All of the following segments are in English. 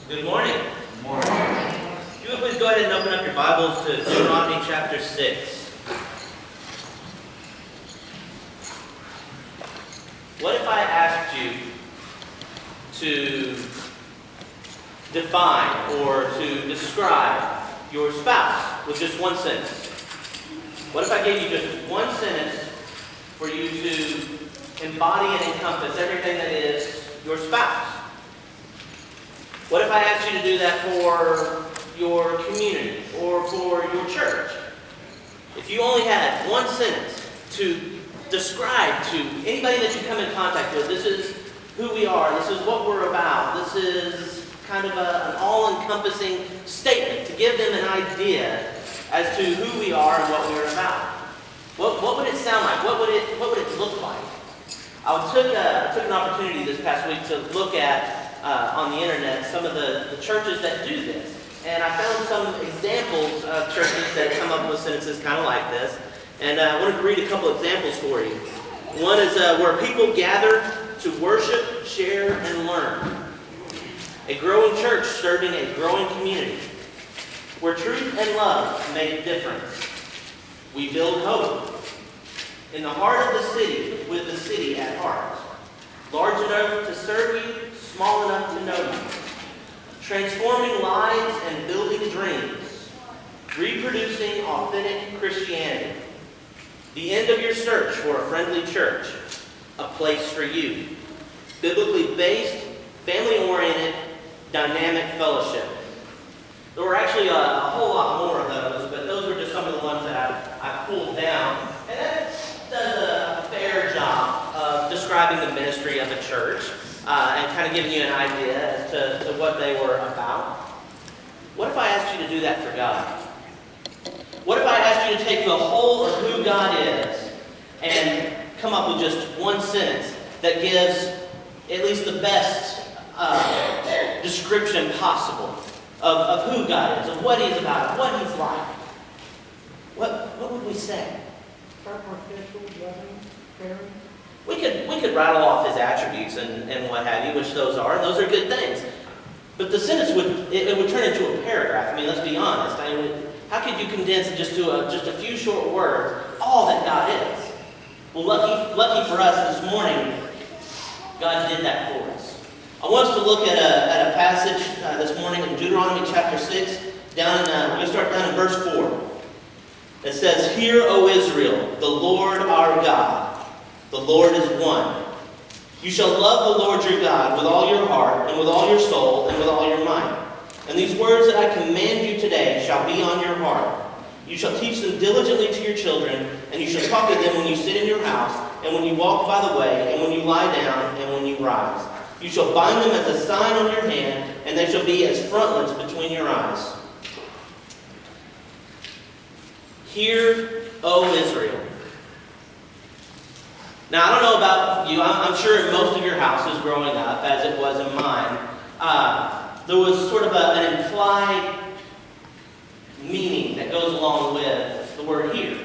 Good morning. Good morning. If you would please go ahead and open up your Bibles to Deuteronomy chapter 6. What if I asked you to define or to describe your spouse with just one sentence? What if I gave you just one sentence for you to embody and encompass everything that is your spouse? What if I asked you to do that for your community or for your church? If you only had one sentence to describe to anybody that you come in contact with, this is who we are, this is what we're about, this is kind of an all-encompassing statement to give them an idea as to who we are and what we're about. What would it sound like? What would it look like? I took an opportunity this past week to look at on the internet some of the churches that do this. And I found some examples of churches that come up with sentences kind of like this. And I wanted to read a couple examples for you. One is where people gather to worship, share, and learn. A growing church serving a growing community. Where truth and love make a difference. We build hope. In the heart of the city, with the city at heart. Large enough to serve you, small enough to know you. Transforming lives and building dreams. Reproducing authentic Christianity. The end of your search for a friendly church. A place for you. Biblically based, family-oriented, dynamic fellowship. There were actually a whole lot more of those, but those were just some of the ones that I pulled down. And that does a fair job of describing the ministry of a church and kind of giving you an idea as to what they were about. What if I asked you to do that for God? What if I asked you to take the whole of who God is and come up with just one sentence that gives at least the best description possible of who God is, of what He's about, of what He's like? What would we say? Sacrificial, loving, caring. We could rattle off His attributes and what have you, which those are, and those are good things. But the sentence would turn into a paragraph. I mean, let's be honest. I mean, how could you condense just a few short words all that God is? Well, lucky for us this morning, God did that for us. I want us to look at a passage this morning in Deuteronomy chapter 6. We're going to start down in verse 4. It says, "Hear, O Israel, the Lord our God, the Lord is one. You shall love the Lord your God with all your heart, and with all your soul, and with all your might. And these words that I command you today shall be on your heart. You shall teach them diligently to your children, and you shall talk of them when you sit in your house, and when you walk by the way, and when you lie down, and when you rise. You shall bind them as a sign on your hand, and they shall be as frontlets between your eyes. Hear, O Israel." Now, I don't know about you. I'm sure in most of your houses growing up, as it was in mine, there was sort of an implied meaning that goes along with the word "hear."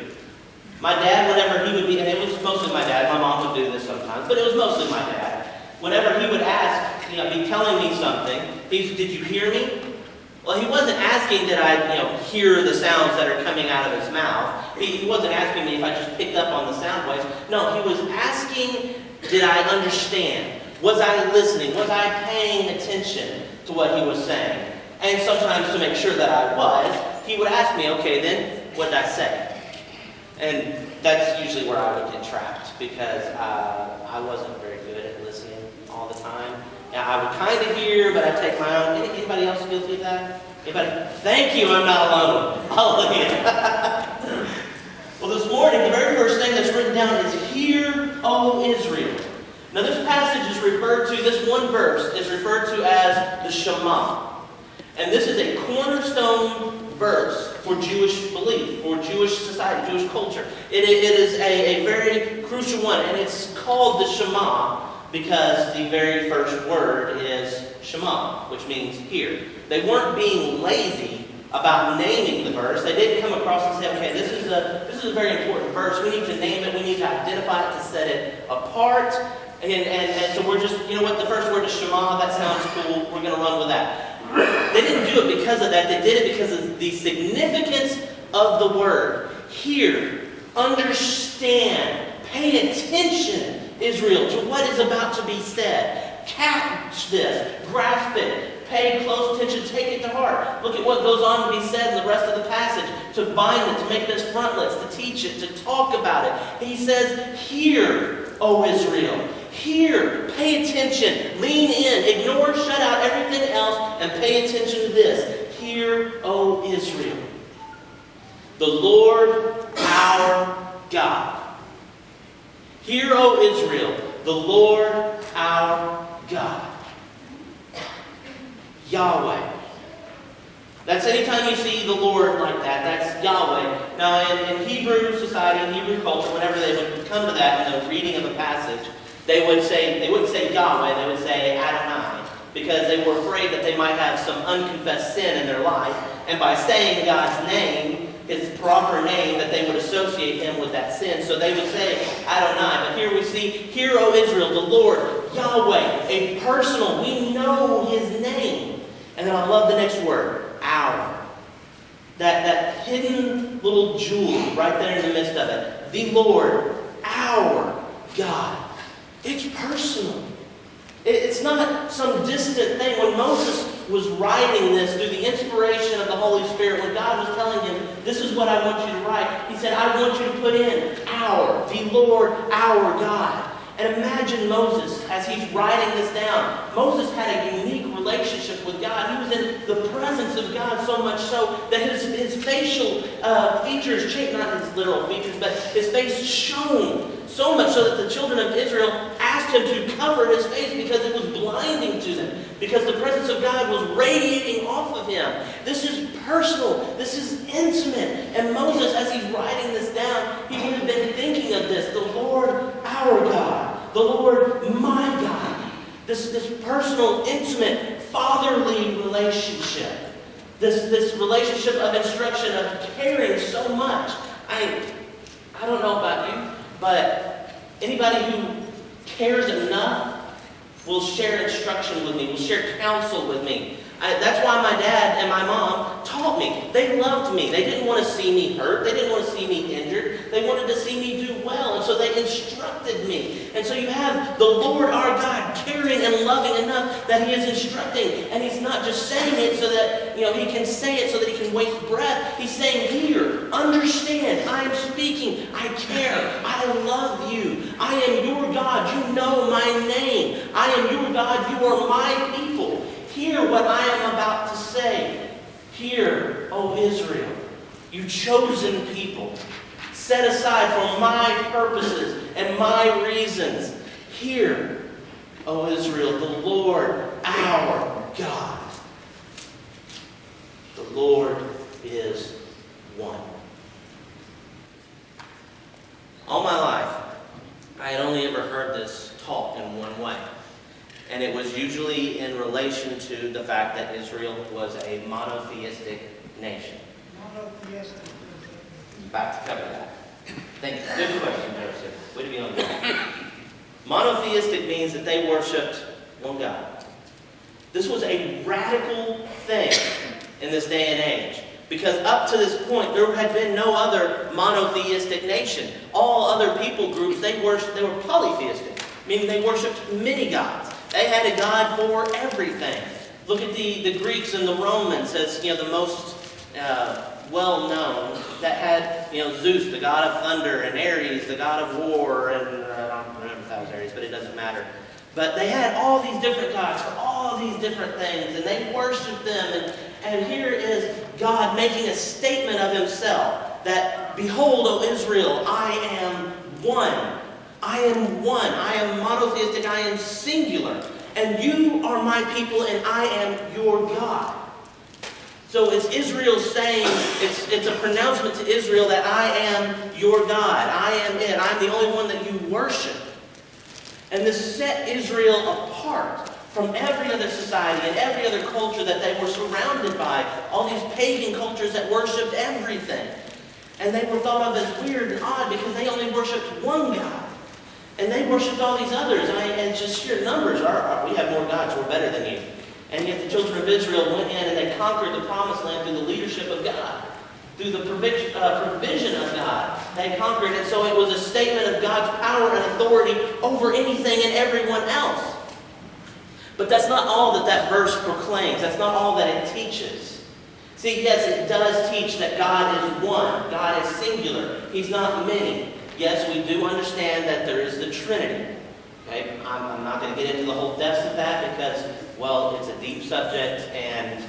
My dad, whenever he would be, and it was mostly my dad, my mom would do this sometimes, but it was mostly my dad. Whenever he would ask, be telling me something, did you hear me? Well, he wasn't asking did I, hear the sounds that are coming out of his mouth. He wasn't asking me if I just picked up on the sound waves. No, he was asking, did I understand? Was I listening? Was I paying attention to what he was saying? And sometimes to make sure that I was, he would ask me, okay, then what did I say? And that's usually where I would get trapped because I wasn't very good at listening all the time. Now, I would kind of hear, but I'd take my own. Anybody else guilty of that? Anybody? Thank you, I'm not alone. Hallelujah. Well, this morning, the very first thing that's written down is, "Hear, O Israel." Now, this passage is referred to, this one verse is referred to as the Shema. And this is a cornerstone verse for Jewish belief, for Jewish society, Jewish culture. It is a very crucial one, and it's called the Shema because the very first word is Shema, which means hear. They weren't being lazy about naming the verse. They didn't come across and say, okay, this is a very important verse. We need to name it. We need to identify it to set it apart. And so we're just, the first word is Shema. That sounds cool. We're going to run with that. do it because of that. They did it because of the significance of the word. Hear, understand, pay attention, Israel, to what is about to be said. Catch this, grasp it, pay close attention, take it to heart. Look at what goes on to be said in the rest of the passage. To bind it, to make this frontlets, to teach it, to talk about it. He says, hear, O Israel. Hear, pay attention, lean in, ignore, shut out everything else, and pay attention to this. Hear, O Israel. The Lord our God. Hear, O Israel, the Lord our God. Yahweh. That's anytime you see the Lord like that, that's Yahweh. Now in Hebrew society, in Hebrew culture, whenever they would come to that in the reading of a passage, they wouldn't say Yahweh, they would say Adonai, because they were afraid that they might have some unconfessed sin in their life, and by saying God's name, his proper name, that they would associate him with that sin. So they would say Adonai. But here we see, hear, O Israel, the Lord, Yahweh, a personal, we know his name. And then I love the next word, our. That hidden little jewel right there in the midst of it. The Lord, our God. It's personal. It's not some distant thing. When Moses was writing this through the inspiration of the Holy Spirit, when God was telling him, this is what I want you to write, he said, I want you to put in our, the Lord, our God. And imagine Moses as he's writing this down. Moses had a unique relationship with God. He was in the presence of God so much so that his facial features changed, not his literal features, but his face shone so much so that the children of Israel asked him to cover his face because it was blinding to them, because the presence of God was radiating off of him. This is personal. This is intimate. And Moses, as he's writing this down, he would have been thinking of this, the Lord our God, the Lord my God. This personal, intimate, fatherly relationship. This relationship of instruction, of caring so much. I don't know about you, but anybody who cares enough will share instruction with me, will share counsel with me. That's why my dad and my mom taught me. They loved me. They didn't want to see me hurt. They didn't want to see me injured. They wanted to see me do well. And so they instructed me. And so you have the Lord our God caring and loving enough that he is instructing. And he's not just saying it so that he can say it so that he can waste breath. He's saying, hear, understand, I am speaking, I care, I love you. I am your God. You know my name. I am your God. You are my people. Hear what I am about to say. Hear, O Israel, you chosen people, set aside for my purposes and my reasons. Hear, O Israel, the Lord our God. The Lord is one. All my life, I had only ever heard this taught in one way. And it was usually in relation to the fact that Israel was a monotheistic nation. Monotheistic. About to cover that. Thank you. Good question, Joseph. Way to be on that. Monotheistic means that they worshipped one God. This was a radical thing in this day and age. Because up to this point, there had been no other monotheistic nation. All other people groups, they were polytheistic, meaning they worshipped many gods. They had a God for everything. Look at the Greeks and the Romans as the most well known. That had Zeus, the god of thunder, and Ares, the god of war, and I don't remember if that was Ares, but it doesn't matter. But they had all these different gods for all these different things, and they worshipped them. And here is God making a statement of himself that, behold, O Israel, I am one. I am one. I am monotheistic. I am singular. And you are my people, and I am your God. So it's Israel saying, it's a pronouncement to Israel that I am your God. I am it. I'm the only one that you worship. And this set Israel apart from every other society and every other culture that they were surrounded by. All these pagan cultures that worshipped everything. And they were thought of as weird and odd because they only worshipped one God. And they worshipped all these others. And just sheer numbers we have more gods, we're better than you. And yet the children of Israel went in and they conquered the promised land through the leadership of God, through the provision of God. They conquered it, so it was a statement of God's power and authority over anything and everyone else. But that's not all that verse proclaims. That's not all that it teaches. See, yes, it does teach that God is one. God is singular. He's not many. Yes, we do understand that there is the Trinity. Okay? I'm not going to get into the whole depths of that because, well, it's a deep subject and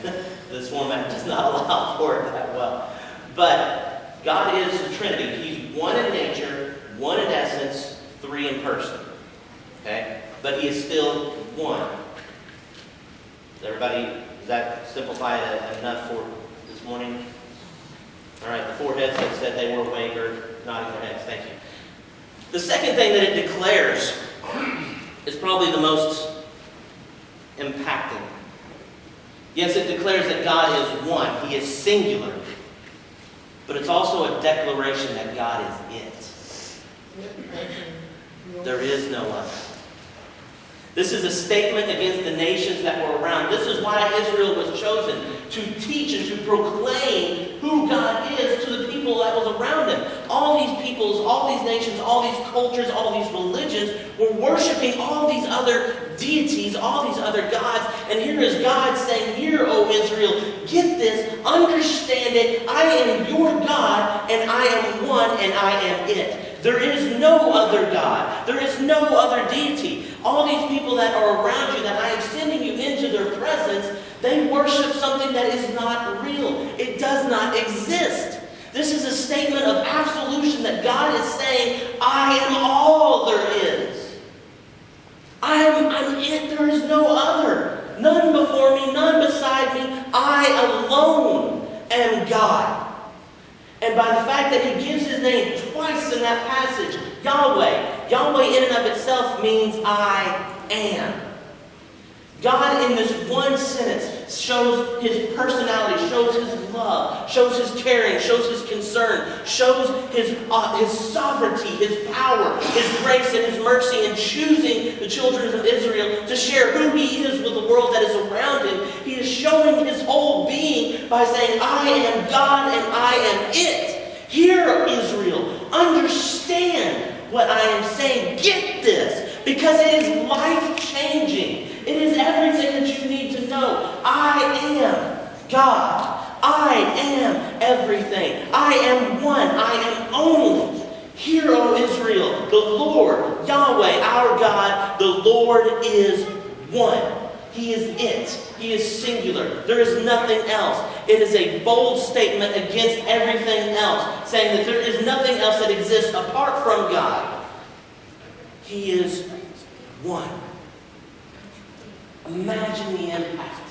this format does not allow for it that well. But God is the Trinity. He's one in nature, one in essence, three in person. Okay? But He is still one. Does that simplify it enough for this morning? All right, the four heads that said they were awake or nodding their heads. Thank you. The second thing that it declares is probably the most impacting. Yes, it declares that God is one. He is singular. But it's also a declaration that God is it. There is no other. This is a statement against the nations that were around. This is why Israel was chosen, to teach and to proclaim who God is to the people that was around Him. All these peoples, all these nations, all these cultures, all these religions were worshiping all these other deities, all these other gods. And here is God saying, "Hear, O Israel, get this, understand it. I am your God, and I am one, and I am it. There is no other God. There is no other deity. All these people that are around you, that I am sending you into their presence, they worship something that is not real. It does not exist." This is a statement of absolution that God is saying, I am all there is. I'm it. There is no other. None before me, none beside me. I alone am God. And by the fact that He gives His name twice in that passage, Yahweh. Yahweh in and of itself means I am. God in this one sentence shows His personality, shows His love, shows His caring, shows His concern, shows His sovereignty, His power, His grace and His mercy in choosing the children of Israel to share who He is with the world that is around Him. He is showing His whole being by saying, I am God and I am it. Hear, Israel, understand what I am saying. Get this, because it is life-changing. It is everything that you need to know. I am God. I am everything. I am one. I am only. Hear, O Israel, the Lord, Yahweh, our God, the Lord is one. He is it. He is singular. There is nothing else. It is a bold statement against everything else, saying that there is nothing else that exists apart from God. He is one. Imagine the impact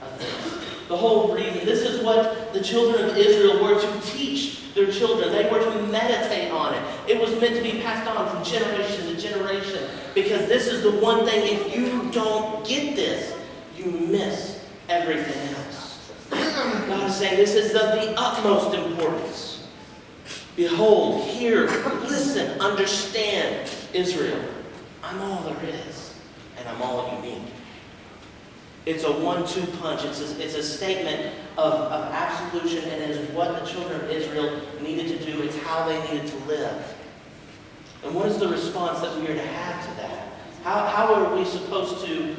of this. The whole reason. This is what the children of Israel were to teach their children. They were to meditate on it. It was meant to be passed on from generation to generation. Because this is the one thing, if you don't get this, you miss everything else. God is saying this is of the utmost importance. Behold, hear, listen, understand, Israel. I'm all there is, and I'm all you need. It's a 1-2 punch. It's a statement of absolution, and it is what the children of Israel needed to do. It's how they needed to live. And what is the response that we are to have to that? How are we supposed to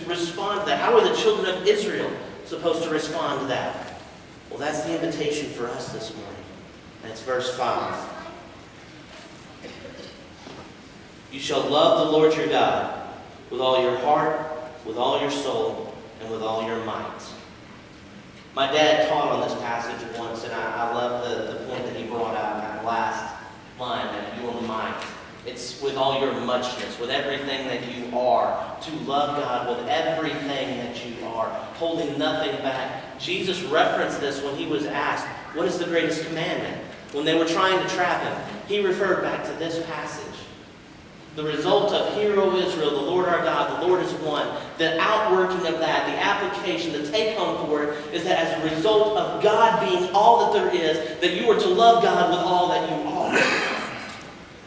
respond to that? How are the children of Israel supposed to respond to that? Well, that's the invitation for us this morning. And it's verse 5. You shall love the Lord your God with all your heart, with all your soul, and with all your might. My dad taught on this passage once, and I love the point that he brought out in that last line, that your might. It's with all your muchness, with everything that you are, to love God with everything that you are, holding nothing back. Jesus referenced this when He was asked, what is the greatest commandment? When they were trying to trap Him, He referred back to this passage. The result of, Hear, O Israel, the Lord our God, the Lord is one. The outworking of that, the application, the take-home for it, is that as a result of God being all that there is, that you are to love God with all that you are.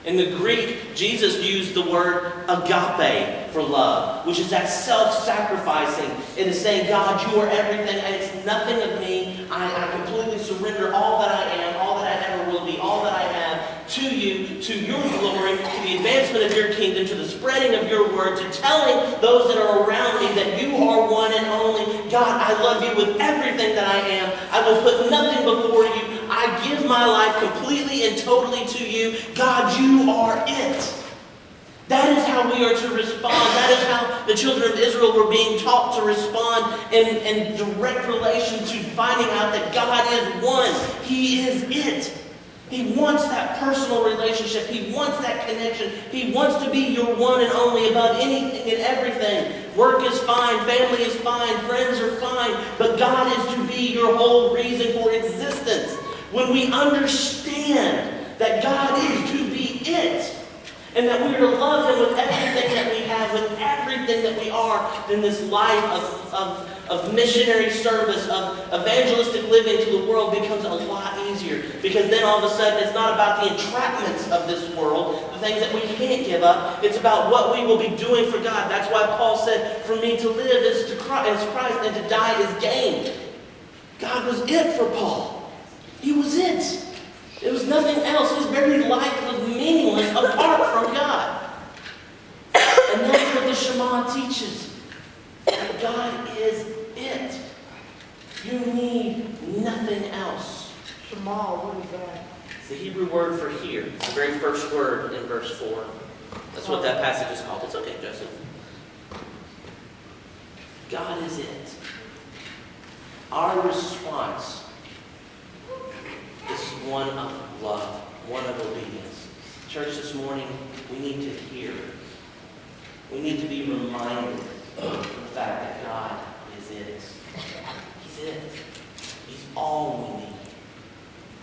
In the Greek, Jesus used the word agape for love, which is that self-sacrificing. It is saying, God, you are everything, and it's nothing of me. I completely surrender all that I am, all that I ever will be, all that I have to you, to your glory, to the advancement of your kingdom, to the spreading of your word, to telling those that are around me that you are one and only. God, I love you with everything that I am. I will put nothing before you. I give my life completely and totally to you. God, you are it. That is how we are to respond. That is how the children of Israel were being taught to respond in direct relation to finding out that God is one. He is it. He wants that personal relationship. He wants that connection. He wants to be your one and only above anything and everything. Work is fine. Family is fine. Friends are fine. But God is to be your whole reason for existence. When we understand that God is to be it, and that we are to love Him with everything that we have, with everything that we are, then this life of missionary service, of evangelistic living to the world becomes a lot easier. Because then all of a sudden it's not about the entrapments of this world, the things that we can't give up. It's about what we will be doing for God. That's why Paul said, for me to live is Christ, and to die is gain. God was it for Paul. He was it. It was nothing else. His very life was meaningless apart from God. And that's what the Shema teaches. That God is it. You need nothing else. Shema, what is that? It's the Hebrew word for hear. It's the very first word in verse 4. That's what that passage is called. It's okay, Joseph. God is it. Our response is one of love, one of obedience. Church, this morning, we need to hear. We need to be reminded of the fact that God is it. He's it. He's all we need.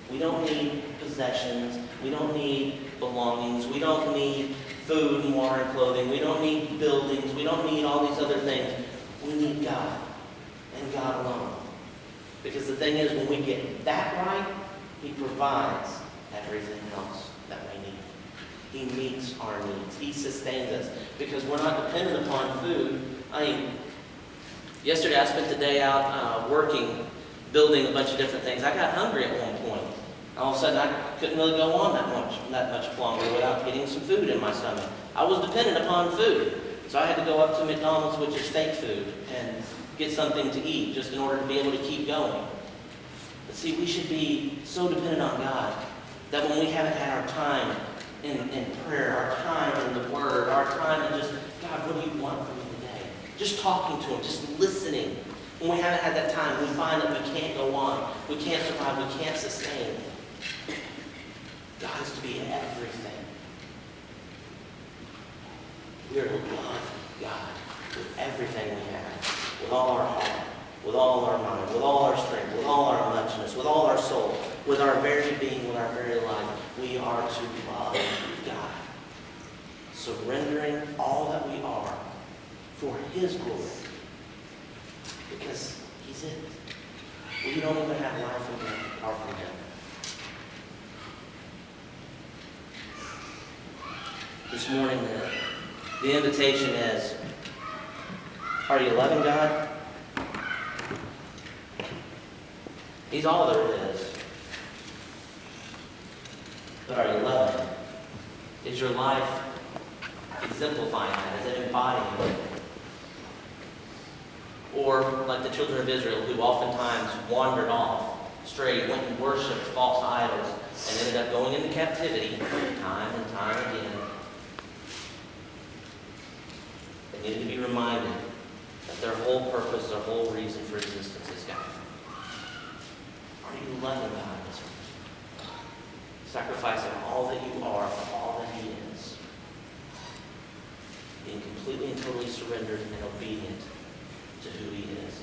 We don't need possessions. We don't need belongings. We don't need food and water and clothing. We don't need buildings. We don't need all these other things. We need God and God alone. Because the thing is, when we get that right, He provides everything else that we need. He meets our needs. He sustains us. Because we're not dependent upon food. Yesterday I spent the day out working, building a bunch of different things. I got hungry at one point. All of a sudden I couldn't really go on that much longer without getting some food in my stomach. I was dependent upon food. So I had to go up to McDonald's, which is fake food, and get something to eat just in order to be able to keep going. But see, we should be so dependent on God that when we haven't had our time in prayer, our time in the Word, our time in just, God, what do you want from me today? Just talking to Him, just listening. When we haven't had that time, we find that we can't go on. We can't survive. We can't sustain. God is to be everything. We are to love God with everything we have, with all our heart, with all our mind, with all our strength, with all our muchness, with all our soul, with our very being, with our very life. We are to love God, surrendering all that we are for His glory, because He's it. We don't even have life and death apart from Him. This morning, the invitation is, are you loving God? He's all there is. But are you loving Him? Is your life exemplifying that? Is it embodying it? Or like the children of Israel, who oftentimes wandered off, strayed, went and worshipped false idols, and ended up going into captivity time and time again. They need to be reminded that their whole purpose, their whole reason for existence is God. Are you loving God this morning? Sacrificing all that you are for all that He is. Being completely and totally surrendered and obedient to who He is.